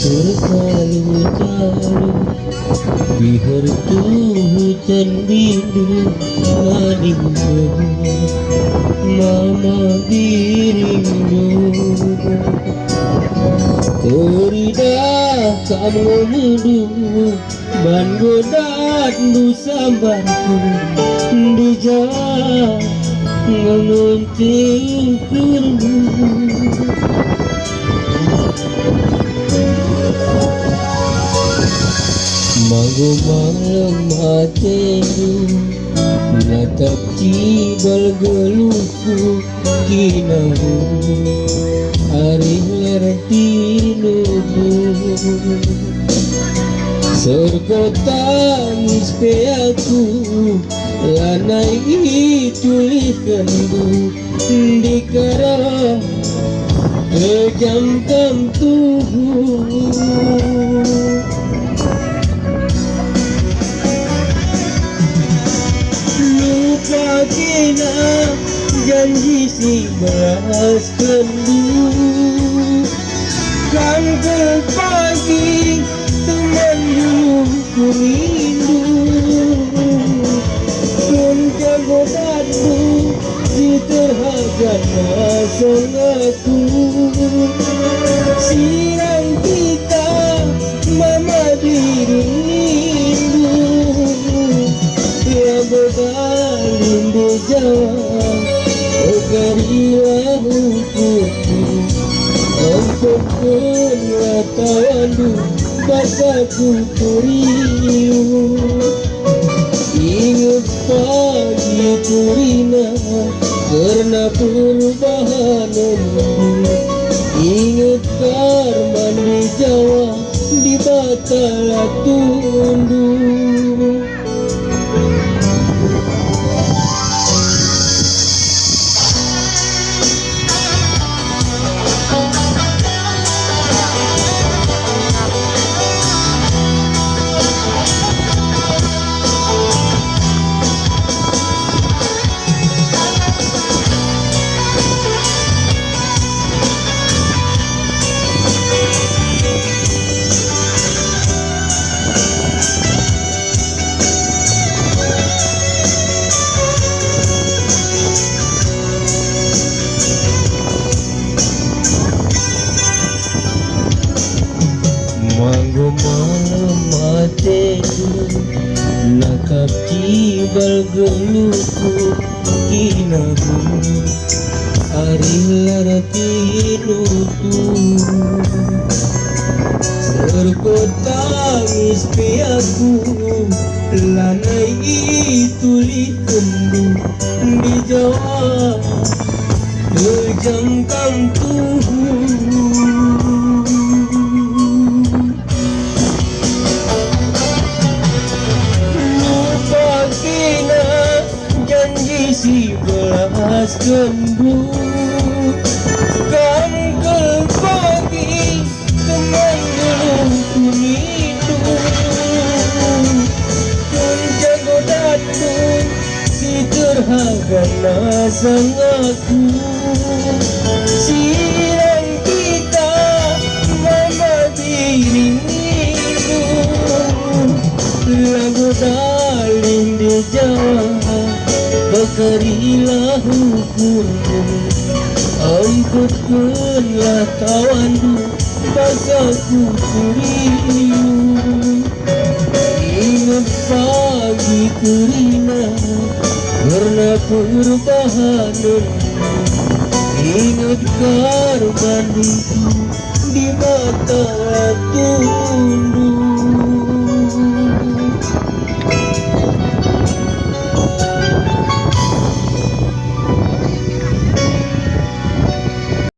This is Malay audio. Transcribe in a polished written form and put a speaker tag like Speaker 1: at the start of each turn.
Speaker 1: Terkalu-kalu dihartu hujan rindu maning mama dirimu. Teridah kamu mudu ban godat du sambarku di jalan mengunting kerbu. Manggu malam hatiku natap cibal geluku kinahu hari lerti nubu sergotangis peaku lanai tuliskanku di Karo kejamkan tubuh. Kena janji si belas kendu kan ke pagi teman dulu ku rindu pun kegodatu si terhaga nasangaku sirang kita mama dirindu ya berbalin di Jawa berilah hukumku ampunkanlah tawandu basaku kuriu. Ingat pagi kurina karena perubahanmu, ingat karman di Jawa di batala tundu. Manggu malam hatiku nakap cibal geluku kinabu hari larati nutu sergotangis peaku lanai tulis kendu di Jawa kejamkan tubuh. Si belas kendu kam ke pagi teman dulu ku rindu kun jago datu si terhaga nasangaku sirang kita mama dirindu lagu daling di Jawa bekerilah hukummu ampunkanlah tawandu basaku kuriu. Ingat pagi kerina karena perubahanmu, ingat karman di mata tundu.